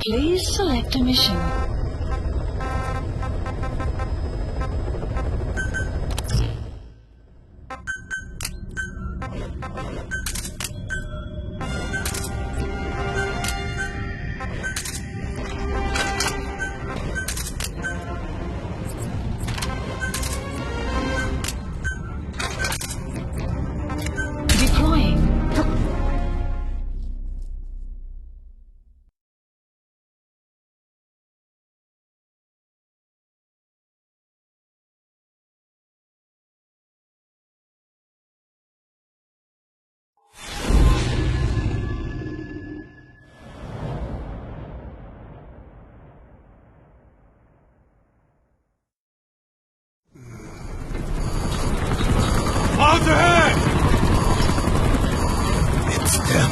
Please select a mission. Deploying. Clouds ahead! It's them.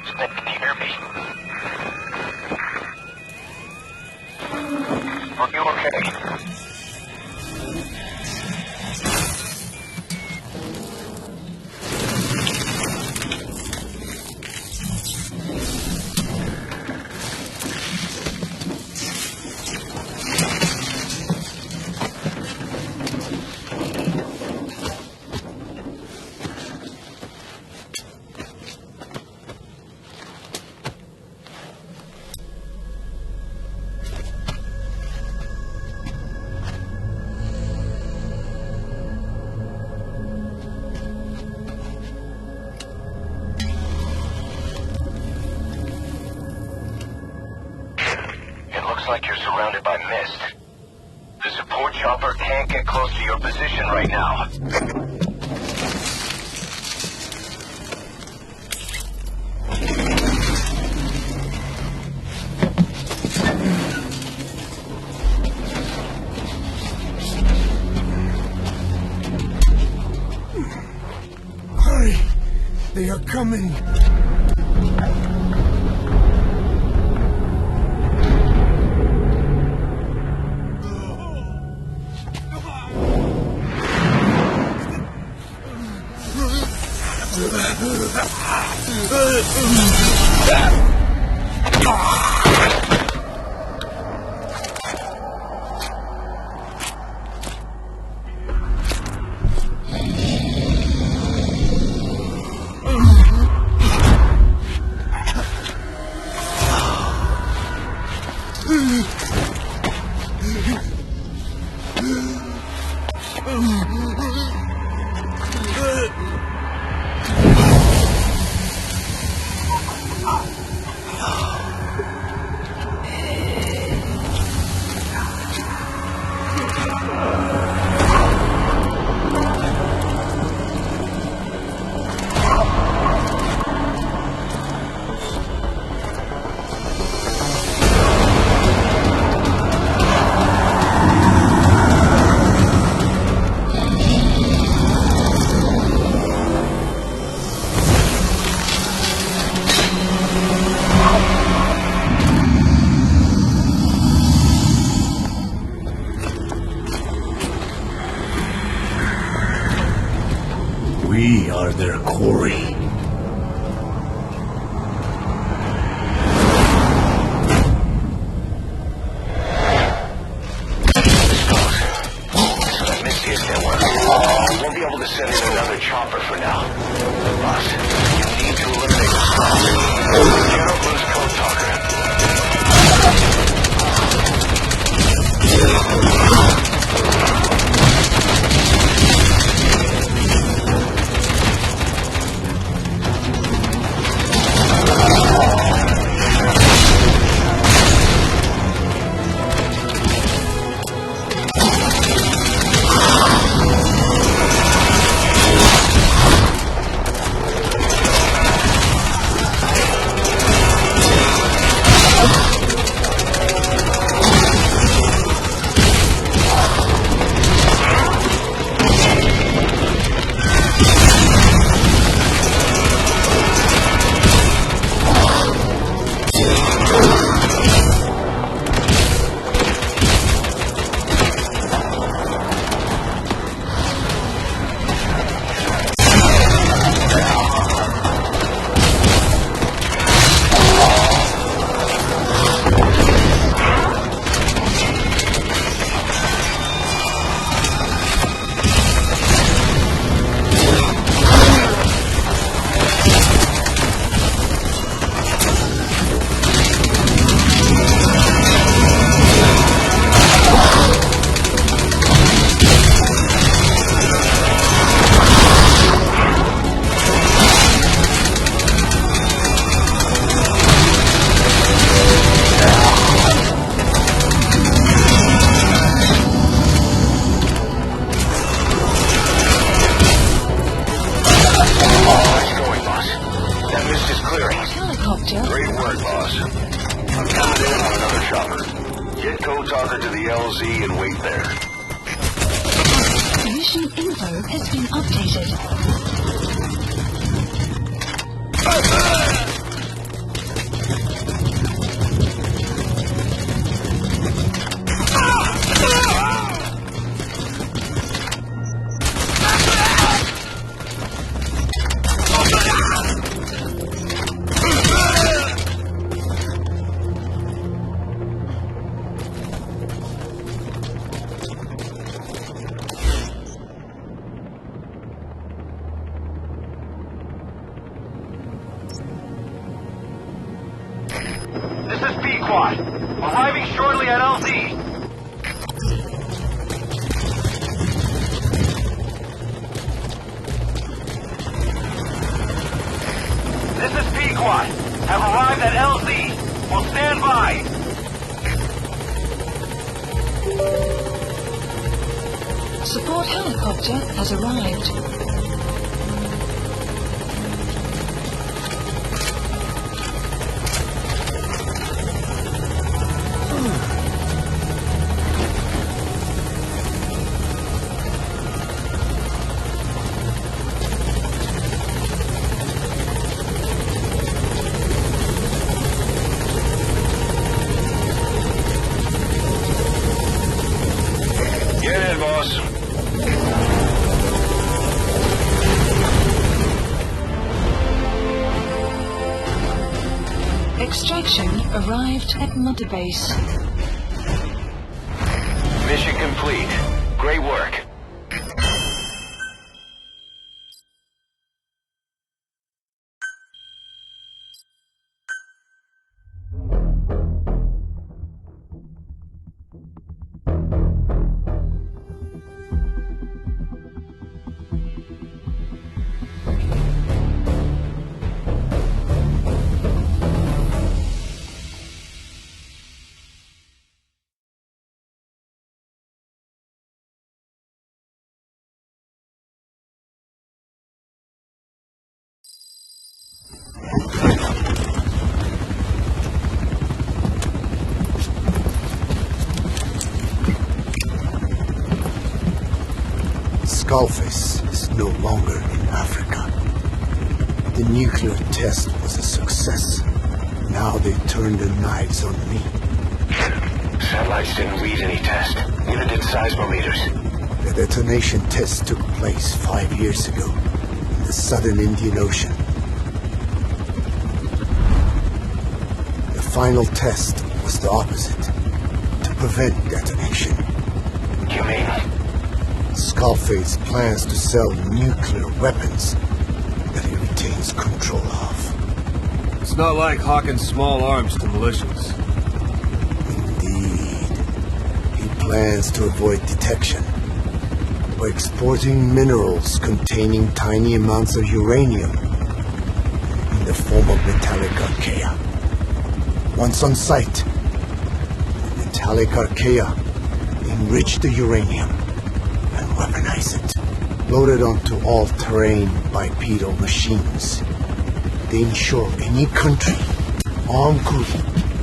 Snake, can you hear me? Are you okay? Looks like you're surrounded by mist. The support chopper can't get close to your position right now. Hurry! They are coming! We are their quarry. I missed his network. We won't be able to send in another chopper for now. Boss, you need to eliminate the storm. Cannot lose Code Talker. I'm coming in on another chopper. Get Code Talker to the LZ and wait there. Mission info has been updated. This is Pequod. Arriving shortly at LZ. This is Pequod. Have arrived at LZ. Will stand by. Support helicopter has arrived. Get in, boss. Extraction arrived at Mother Base. Mission complete. Great work. Skullface is no longer in Africa. The nuclear test was a success. Now they turned their knives on me. Satellites didn't read any test. Neither did seismometers. The detonation test took place 5 years ago in the southern Indian Ocean. The final test was the opposite, to prevent detonation. You mean? Skullface plans to sell nuclear weapons that he retains control of. It's not like hawking small arms to militias. Indeed. He plans to avoid detection by exporting minerals containing tiny amounts of uranium in the form of metallic archaea. Once on site, the metallic archaea enrich the uranium and weaponize it. Loaded onto all-terrain bipedal machines, they ensure any country, armed group,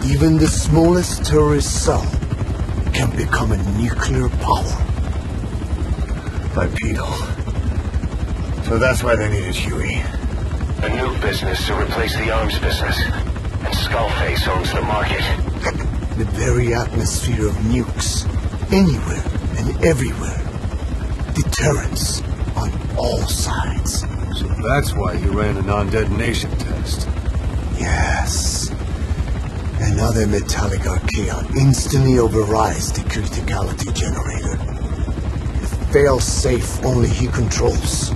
even the smallest terrorist cell, can become a nuclear power. Bipedal. So that's why they needed Huey. A nuke business to replace the arms business. And Skullface owns the market. The very atmosphere of nukes, anywhere and everywhere. Deterrence on all sides. So that's why you ran a non-detonation test. Yes. Another metallic archaea instantly overrides the criticality generator. The fail-safe only he controls.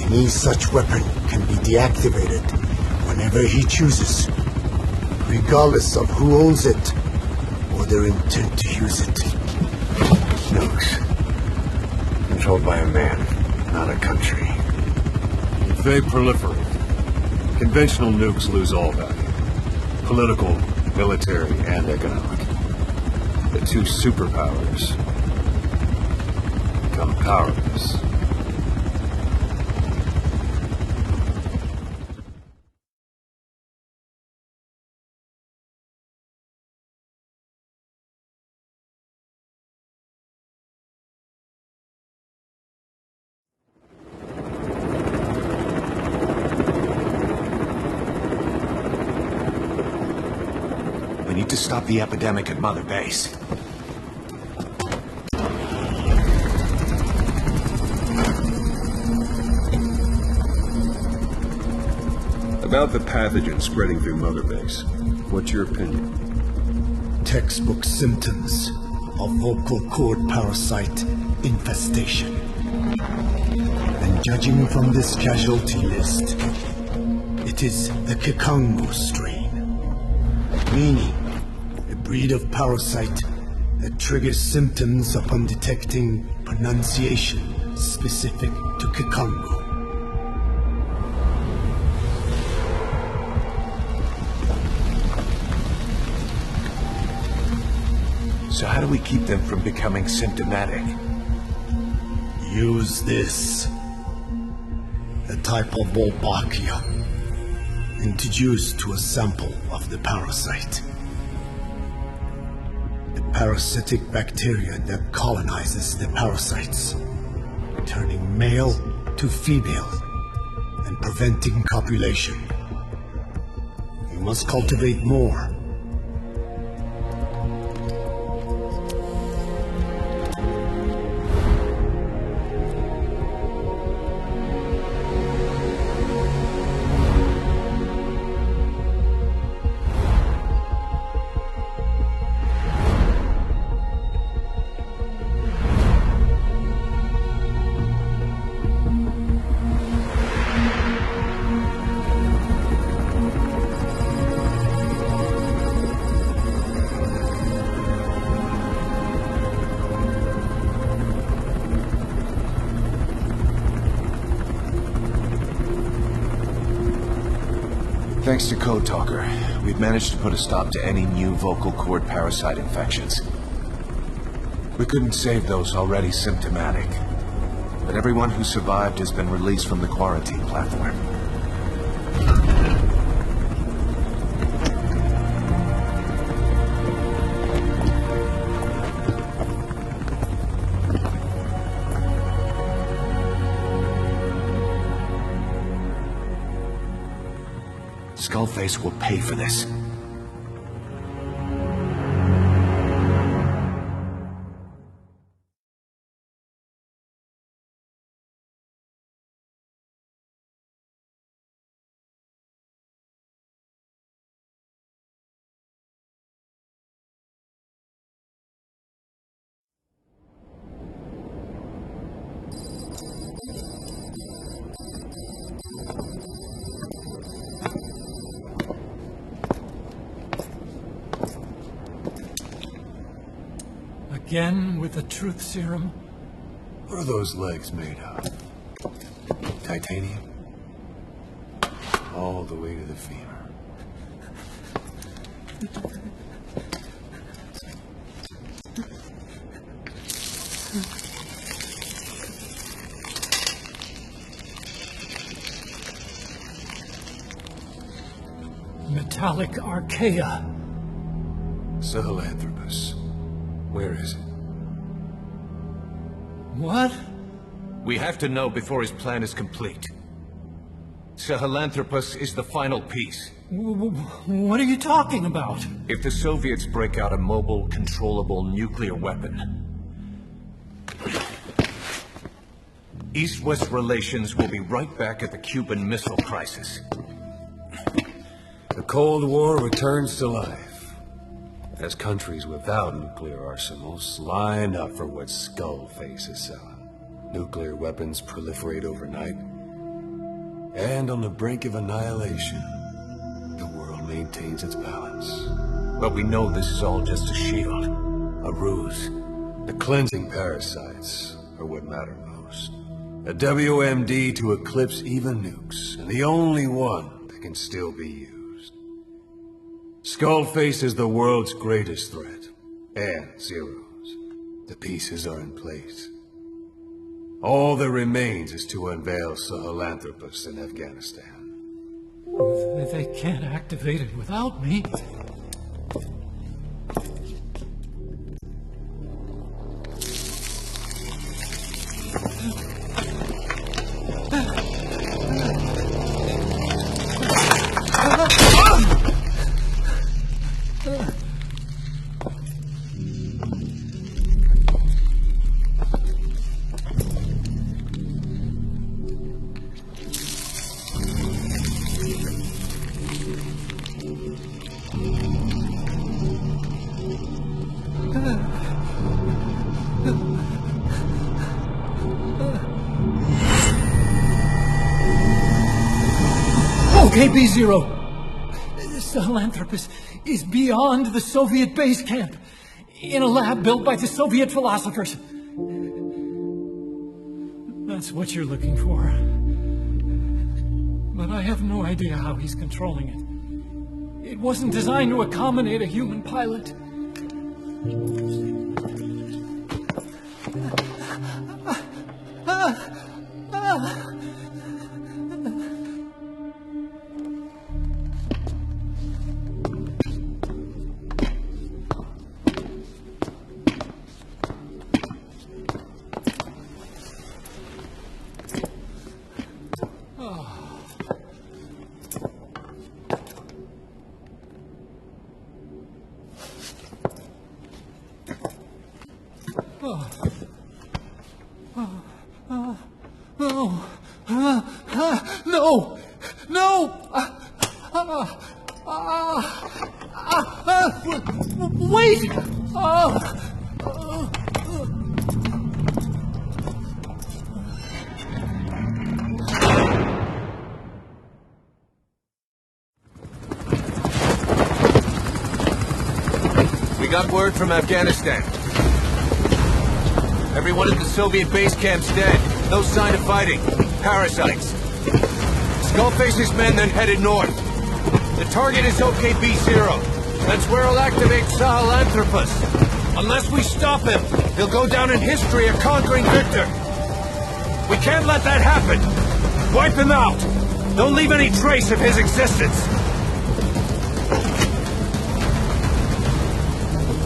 Any such weapon can be deactivated whenever he chooses, regardless of who owns it or their intent to use it. Nukes. Controlled by a man, not a country. If they proliferate, conventional nukes lose all value. Political, military, and economic. The two superpowers become powerless. We need to stop the epidemic at Mother Base. About the pathogen spreading through Mother Base, what's your opinion? Textbook symptoms of vocal cord parasite infestation. And judging from this casualty list, it is the Kikango strain, meaning a breed of parasite that triggers symptoms upon detecting pronunciation specific to Kikango. So how do we keep them from becoming symptomatic? Use this. A type of Wolbachia, introduced to a sample of the parasite. A parasitic bacteria that colonizes the parasites, turning male to female and preventing copulation. You must cultivate more. Thanks to Code Talker, we've managed to put a stop to any new vocal cord parasite infections. We couldn't save those already symptomatic, but everyone who survived has been released from the quarantine platform. Skullface will pay for this. Again with the truth serum? What are those legs made of? Titanium? All the way to the femur. Metallic archaea. Sahelanthropus. Where is it? What? We have to know before his plan is complete. Sahelanthropus is the final piece. What are you talking about? If the Soviets break out a mobile, controllable nuclear weapon, East-West relations will be right back at the Cuban Missile Crisis. The Cold War returns to life as countries without nuclear arsenals line up for what Skullface is selling. Nuclear weapons proliferate overnight, and on the brink of annihilation, the world maintains its balance. But we know this is all just a shield, a ruse. The cleansing parasites are what matter most. A WMD to eclipse even nukes, and the only one that can still be used. Skullface is the world's greatest threat, and Zero's. The pieces are in place. All that remains is to unveil Sahelanthropus in Afghanistan. They can't activate it without me. Okay, B-Zero. Sahelanthropus is beyond the Soviet base camp, in a lab built by the Soviet philosophers. That's what you're looking for. But I have no idea how he's controlling it. It wasn't designed to accommodate a human pilot. No! No! Wait! We got word from Afghanistan. Everyone at the Soviet base camp's dead. No sign of fighting. Parasites. Skullface's men then headed north. The target is OKB-0. That's where he'll activate Sahelanthropus. Unless we stop him, he'll go down in history a conquering victor. We can't let that happen. Wipe him out. Don't leave any trace of his existence.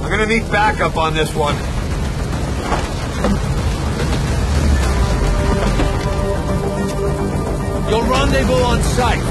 I'm gonna need backup on this one. You'll rendezvous on site.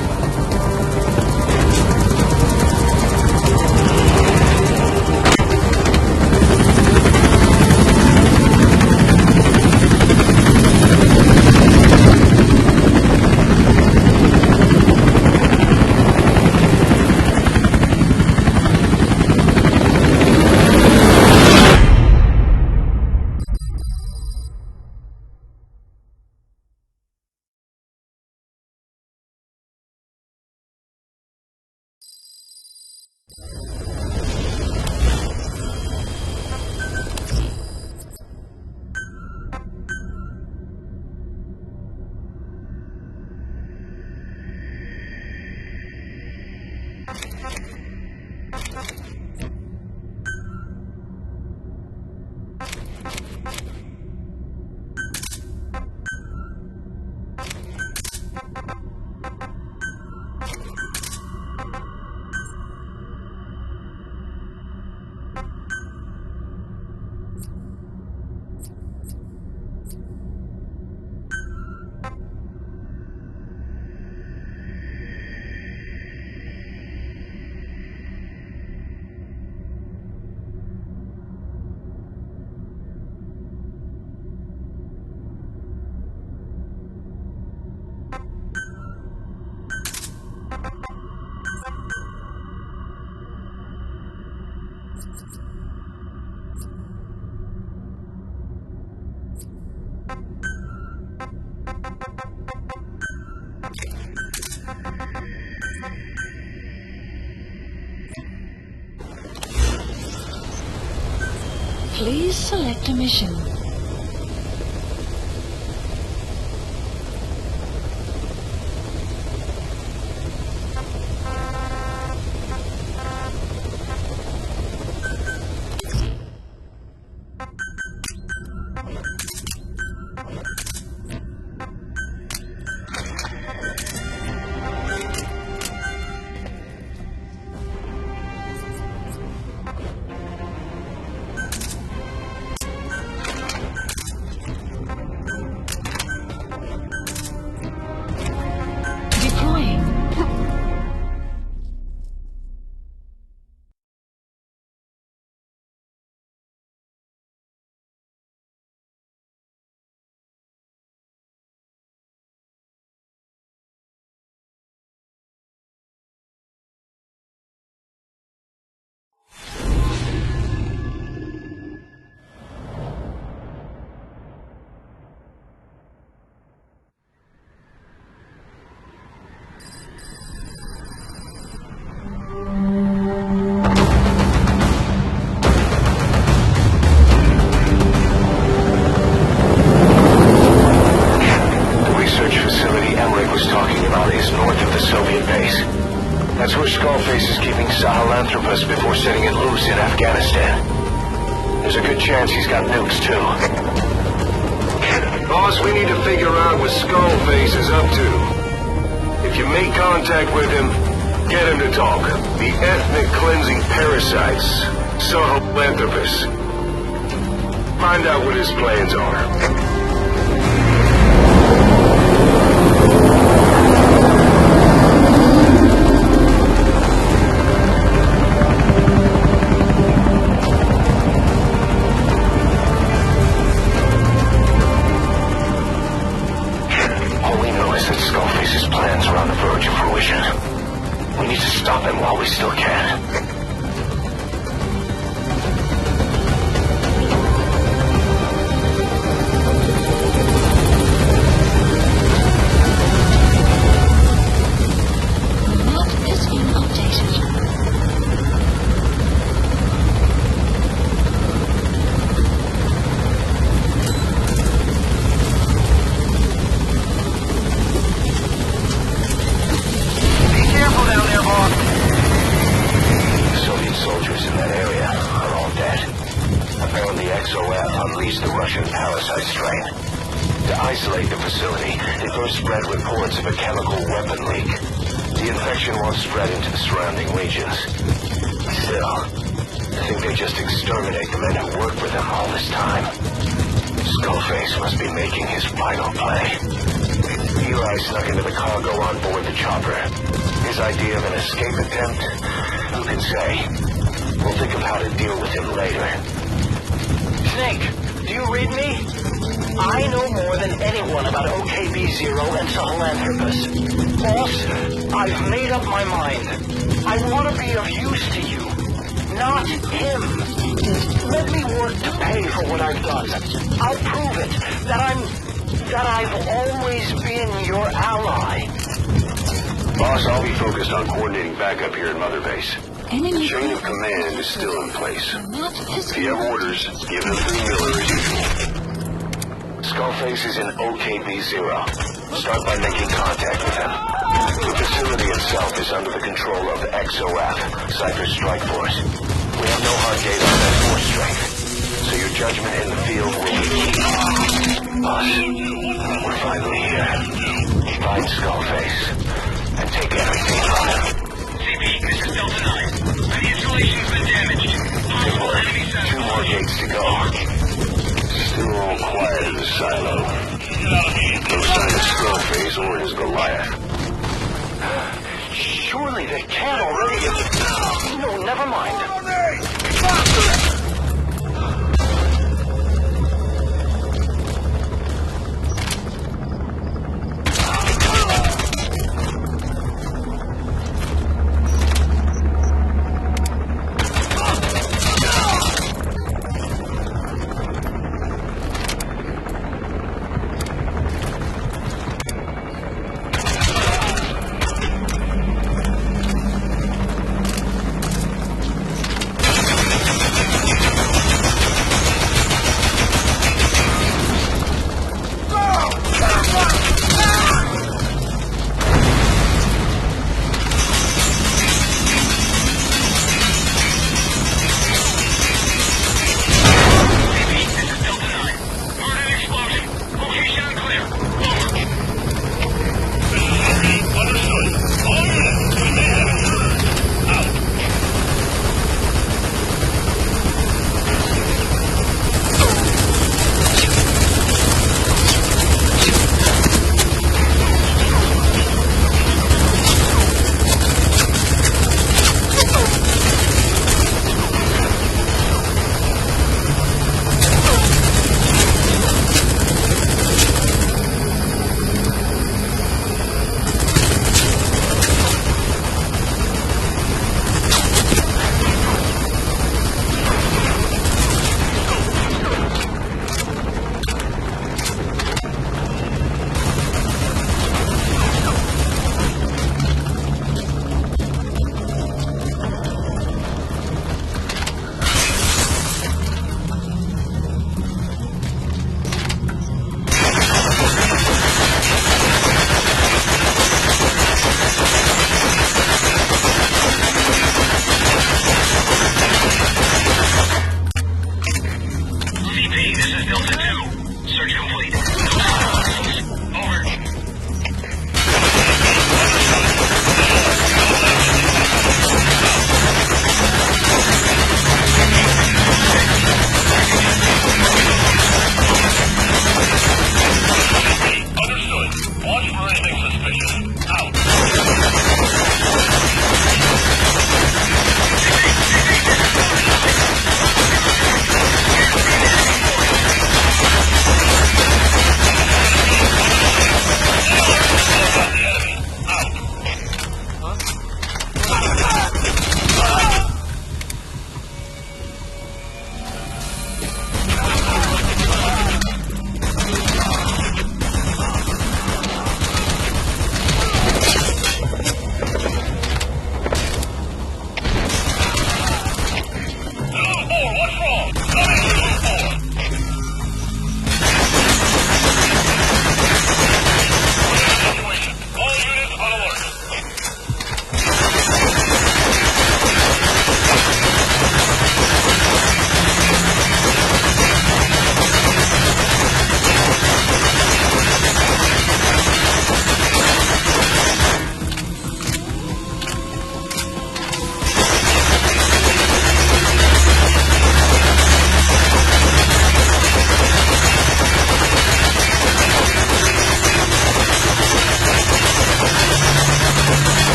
Please select a mission. Sahelanthropus before setting it loose in Afghanistan. There's a good chance he's got nukes, too. Boss, we need to figure out what Skullface is up to. If you make contact with him, get him to talk. The ethnic cleansing parasites, Sahelanthropus. Find out what his plans are. We need to stop him while we still can. Map has been updated. Unleashed the Russian parasite strain. To isolate the facility, they first spread reports of a chemical weapon leak. The infection won't spread into the surrounding regions. Still, I think they just exterminate the men who worked with them all this time. Skullface must be making his final play. Eli snuck into the cargo on board the chopper. His idea of an escape attempt? Who can say? We'll think of how to deal with him later. Snake, do you read me? I know more than anyone about OKB-0 and Sahelanthropus. Boss, I've made up my mind. I want to be of use to you, not him. Let me work to pay for what I've done. I'll prove it, that I've always been your ally. Boss, I'll be focused on coordinating backup here at Mother Base. Enemy Chain of command is still in place. Map has If you have orders, give them to Miller as usual. Skullface is in OKB-0. Start by making contact with him. The facility itself is under the control of XOF, Cypher Strike Force. We have no hard data on that force strength, so your judgment in the field will be key. Boss, we're finally here. Find Skullface, and take everything from him. CP, this is Delta 9. The installation's been damaged. Possible enemy sensors. 2 more gates to go. Still all quiet in the silo. No sign of Skullface or his Goliath. Surely they can't already have... No, never mind.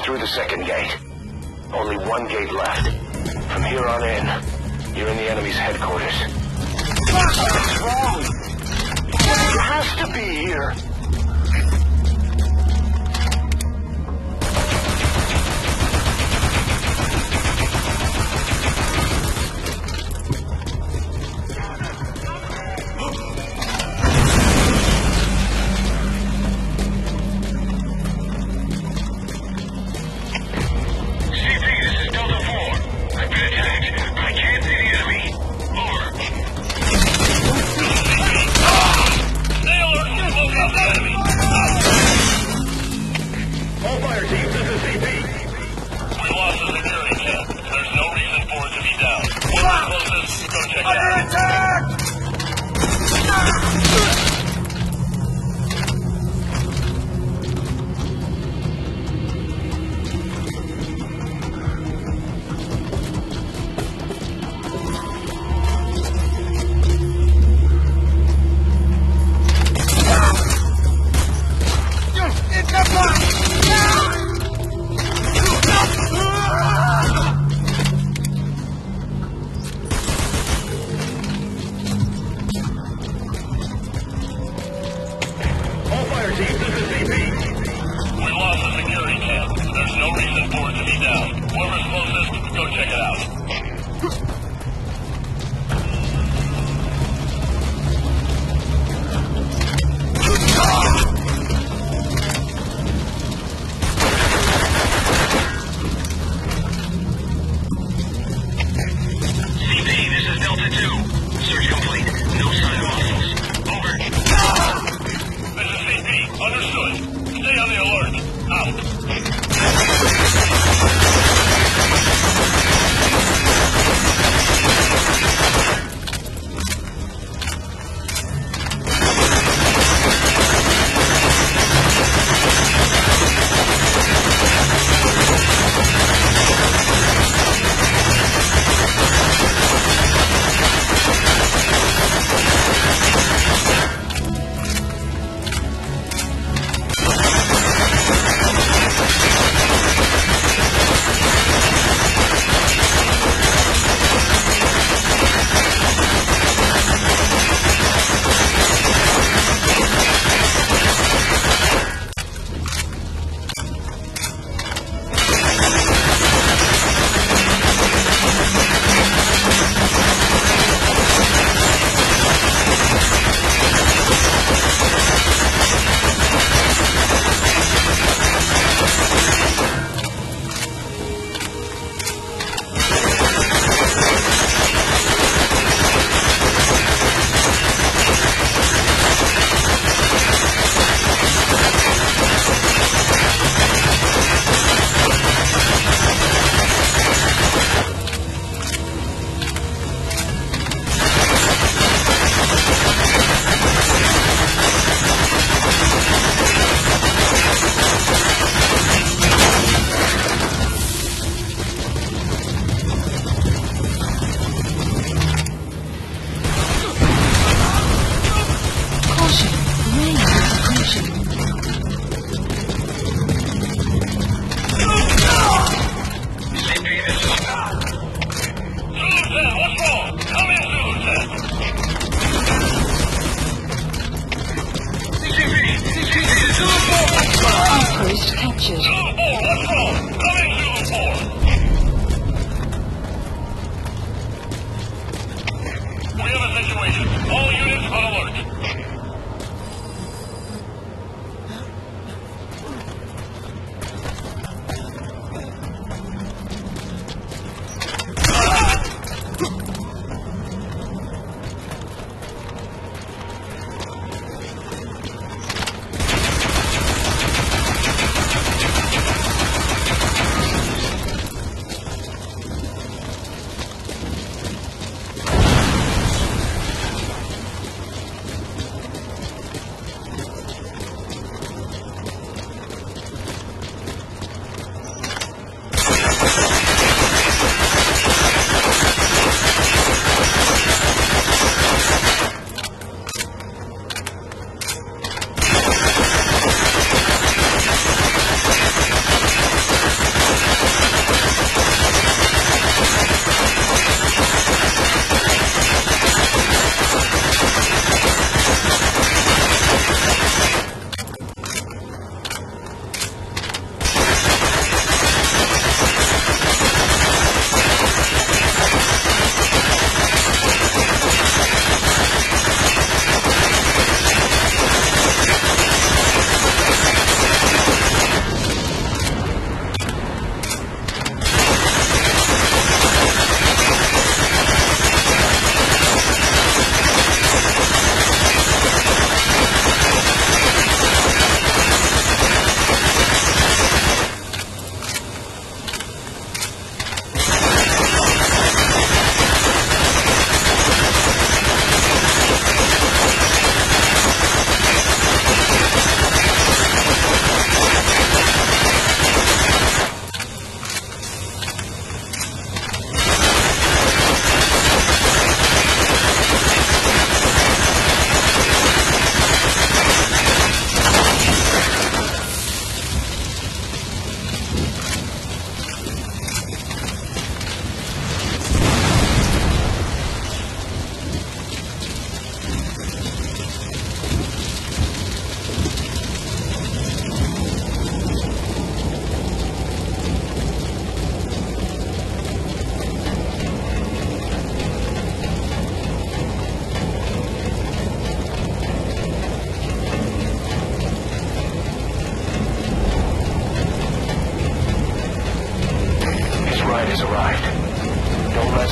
through the second gate. Only one gate left. From here on in, you're in the enemy's headquarters. What's wrong? It has to be here.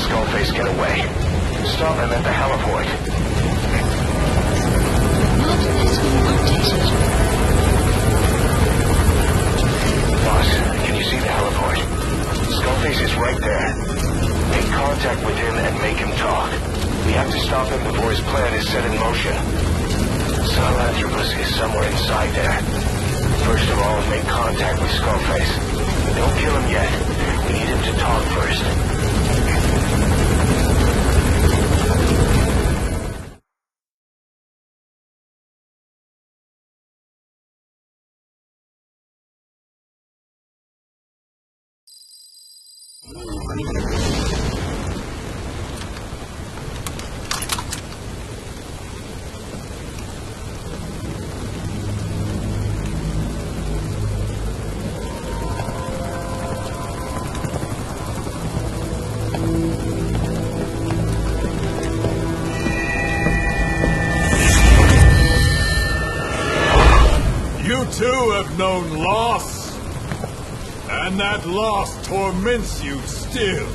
Skullface get away. Stop him at the heliport. Not visible updated. Boss, can you see the heliport? Skullface is right there. Make contact with him and make him talk. We have to stop him before his plan is set in motion. Sahelanthropus is somewhere inside there. First of all, make contact with Skullface. Don't kill him yet. We need him to talk first. You too have known loss, and that loss torments you still.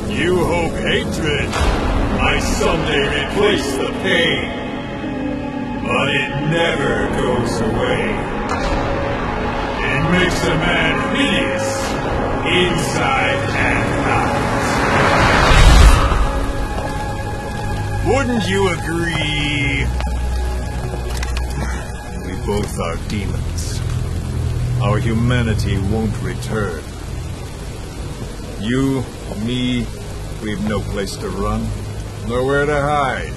You hope hatred might someday replace the pain, but it never goes away. It makes a man hideous, inside and out. Wouldn't you agree? We both are demons. Our humanity won't return. You, me, we've no place to run, nowhere to hide.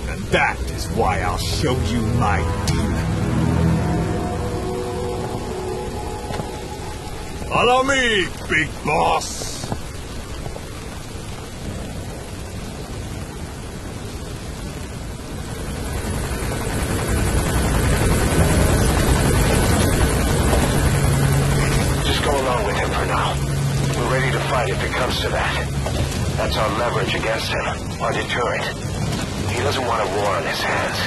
And that is why I'll show you my demon. Follow me, big boss! If it comes to that. That's our leverage against him, our deterrent. He doesn't want a war on his hands.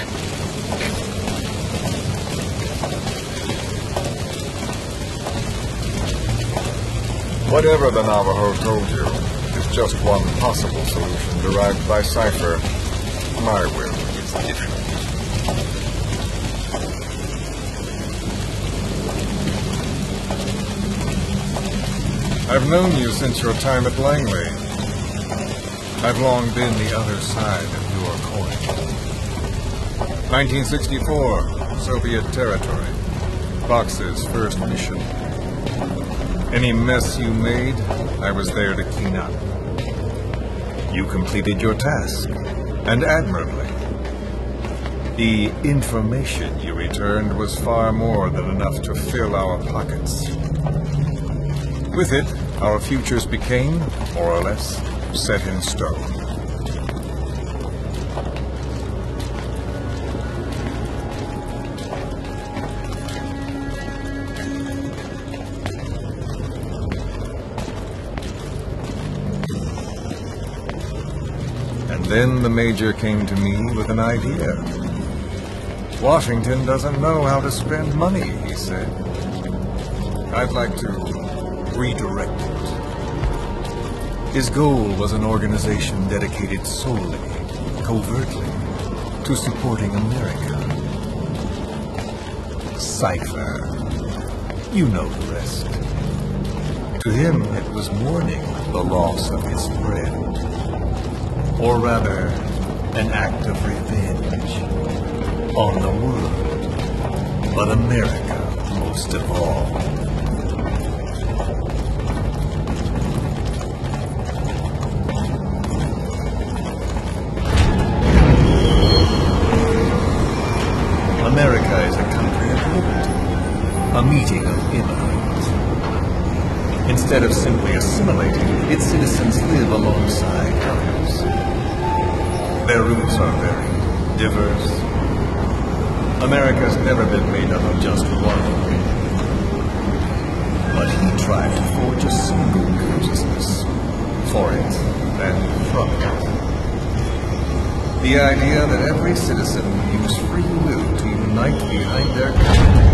Whatever the Navajo told you is just one possible solution derived by Cypher. My will is different. I've known you since your time at Langley. I've long been the other side of your coin. 1964, Soviet territory. Box's first mission. Any mess you made, I was there to clean up. You completed your task, and admirably. The information you returned was far more than enough to fill our pockets. With it, our futures became, more or less, set in stone. And then the Major came to me with an idea. Washington doesn't know how to spend money, he said. I'd like to redirect it. His goal was an organization dedicated solely, covertly, to supporting America. Cypher. You know the rest. To him, it was mourning the loss of his friend. Or rather, an act of revenge. On the world. But America, most of all. America is a country of liberty, a meeting of immigrants. Instead of simply assimilating, its citizens live alongside others. Their roots are very diverse. America's never been made up of just one group. But he tried to forge a single consciousness for it and from it. The idea that every citizen will use free will to unite behind their country.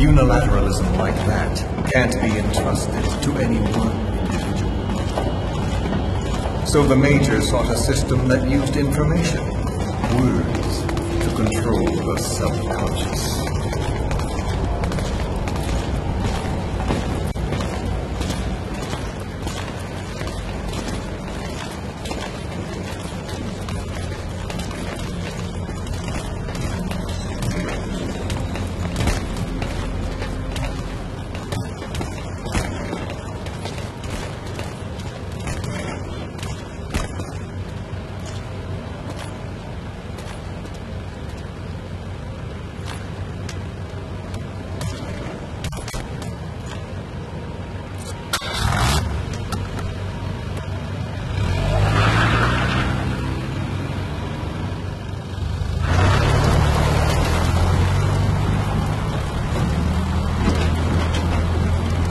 Unilateralism like that can't be entrusted to any one individual. So the Major sought a system that used information, words, to control the subconscious.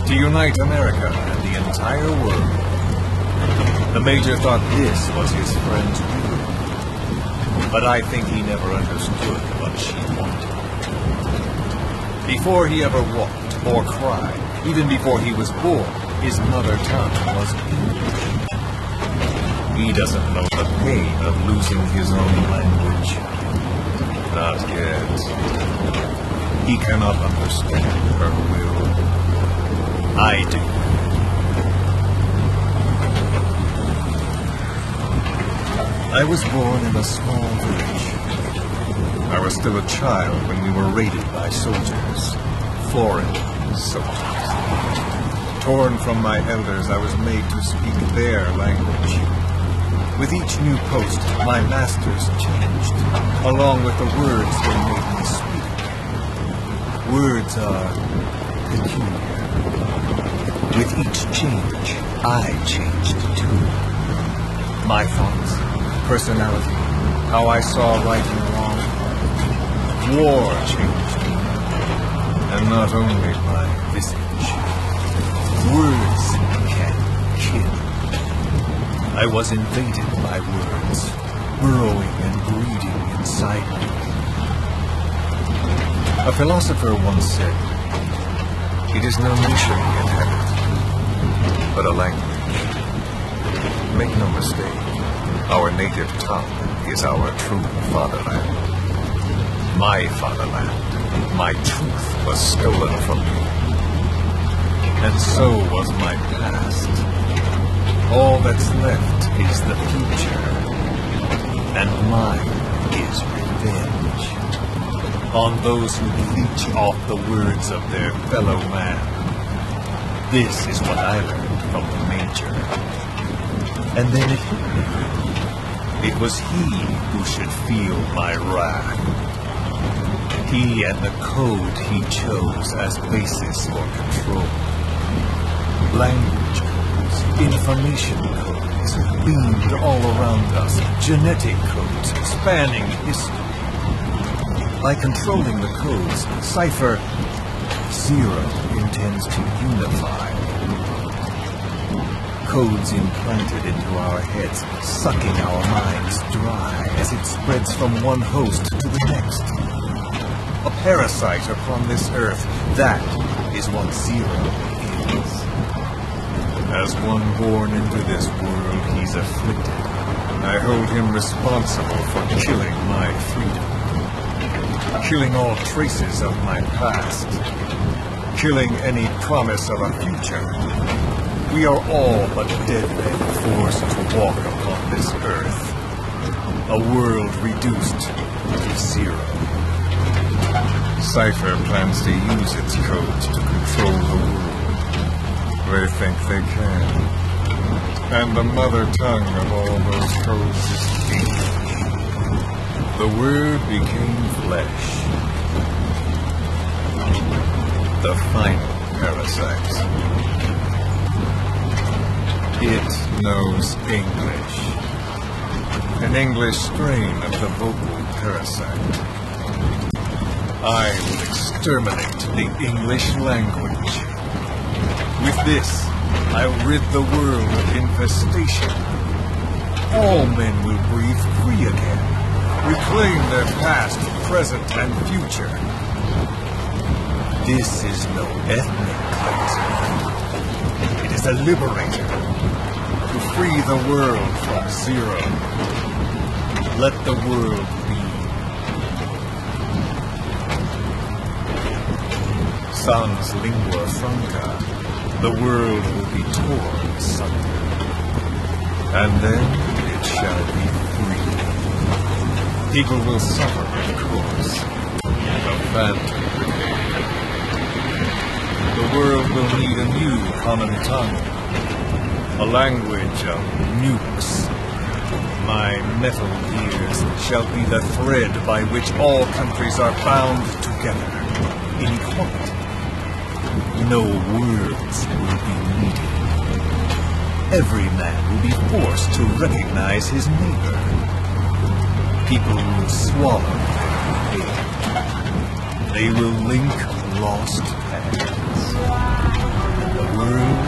To unite America and the entire world. The Major thought this was his friend's will. But I think he never understood what she wanted. Before he ever walked or cried, even before he was born, his mother tongue was English. He doesn't know the pain of losing his own language. Not yet. He cannot understand her will. I do. I was born in a small village. I was still a child when we were raided by soldiers. Foreign soldiers. Torn from my elders, I was made to speak their language. With each new post, my masters changed, along with the words they made me speak. Words are peculiar. With each change, I changed too. My thoughts, personality, how I saw right and wrong. War changed me. And not only my visage. Words can kill. I was invaded by words, burrowing and breeding inside me. A philosopher once said, "It is no nation we inhabit, but a language." Make no mistake, our native tongue is our true fatherland. My fatherland, my truth was stolen from me. And so was my past. All that's left is the future. And mine is revenge. On those who leech off the words of their fellow man. This is what I learned from the Major. And then it hit me. It was he who should feel my wrath. He and the code he chose as basis for control. Language codes, information codes, beamed all around us, genetic codes spanning history. By controlling the codes, Cypher Zero intends to unify. Codes implanted into our heads, sucking our minds dry as it spreads from one host to the next. A parasite upon this earth, that is what Zero is. As one born into this world, he's afflicted. I hold him responsible for killing my freedom. Killing all traces of my past. Killing any promise of a future. We are all but dead men forced to walk upon this earth. A world reduced to zero. Cypher plans to use its codes to control the world. They think they can. And the mother tongue of all those codes is English. The word became flesh. The final parasite. It knows English. An English strain of the vocal parasite. I will exterminate the English language. With this, I'll rid the world of infestation. all men will breathe free again, reclaim their past, present, and future. This is no ethnic cleanser. It is a liberator to free the world from Zero. Let the world be. Sans lingua franca, the world will be torn asunder. And then it shall be free. People will suffer, of course. The phantom brigade. The world will need a new common tongue. A language of nukes. My metal gears shall be the thread by which all countries are bound together in equality. No words will be needed. Every man will be forced to recognize his neighbor. People will swallow their hate. They will link lost hands. The world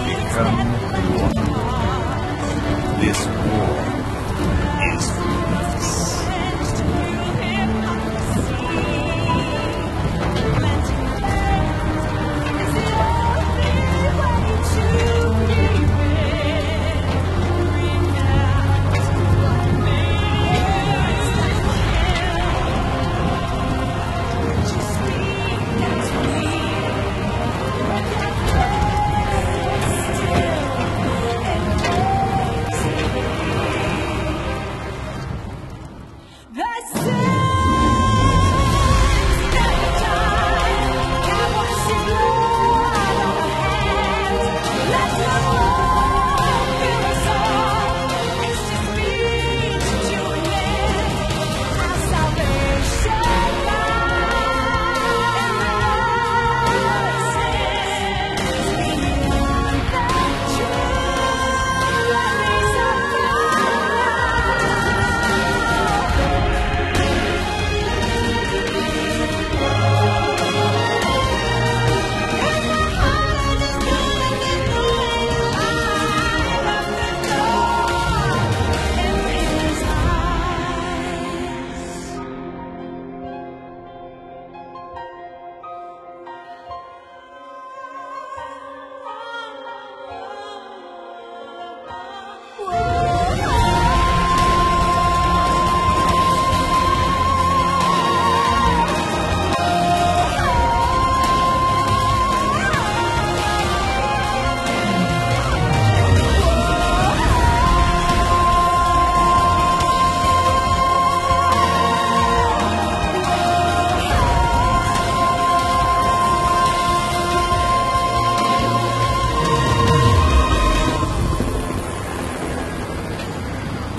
become one. This war is for us.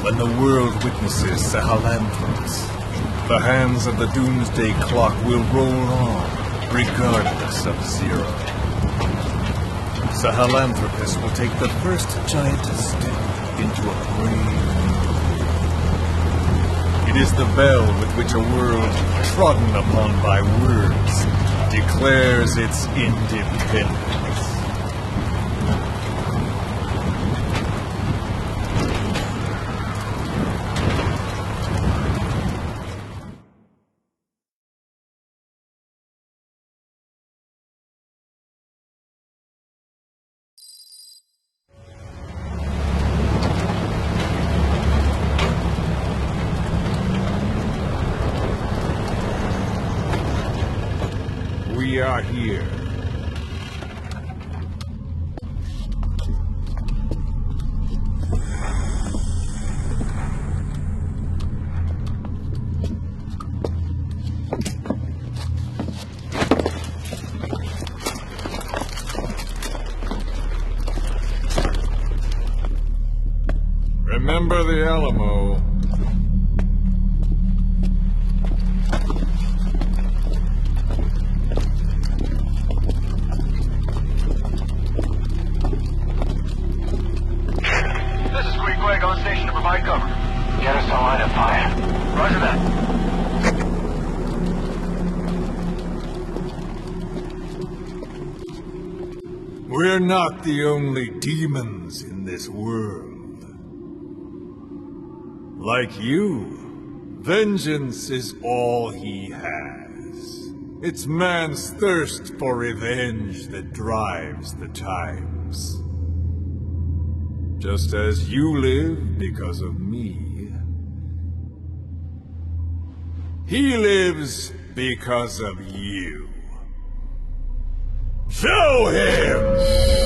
When the world witnesses Sahelanthropus, the hands of the doomsday clock will roll on, regardless of Zero. Sahelanthropus will take the first giant step into a brave new world. It is the bell with which a world trodden upon by words declares its independence. We are here. Remember the Alamo. On station to provide cover. Get us to line of fire. Roger that. We're not the only demons in this world. Like you, vengeance is all he has. It's man's thirst for revenge that drives the times. Just as you live because of me, he lives because of you. Show him!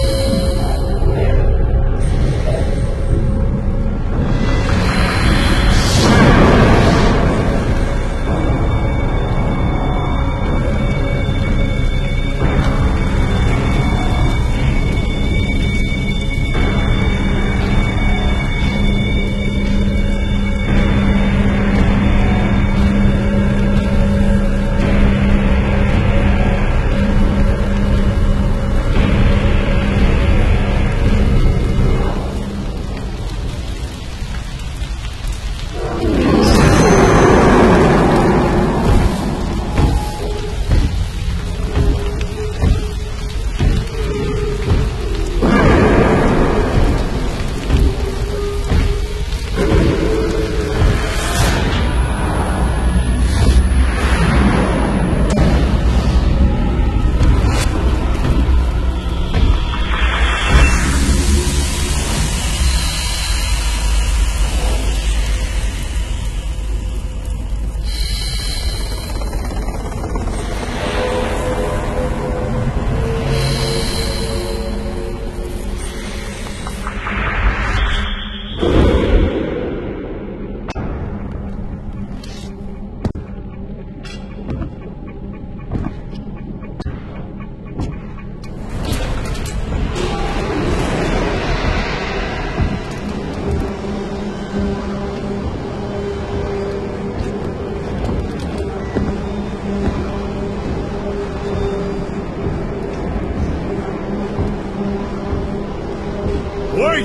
Wait!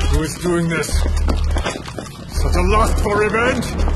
Who is doing this? Such a lust for revenge?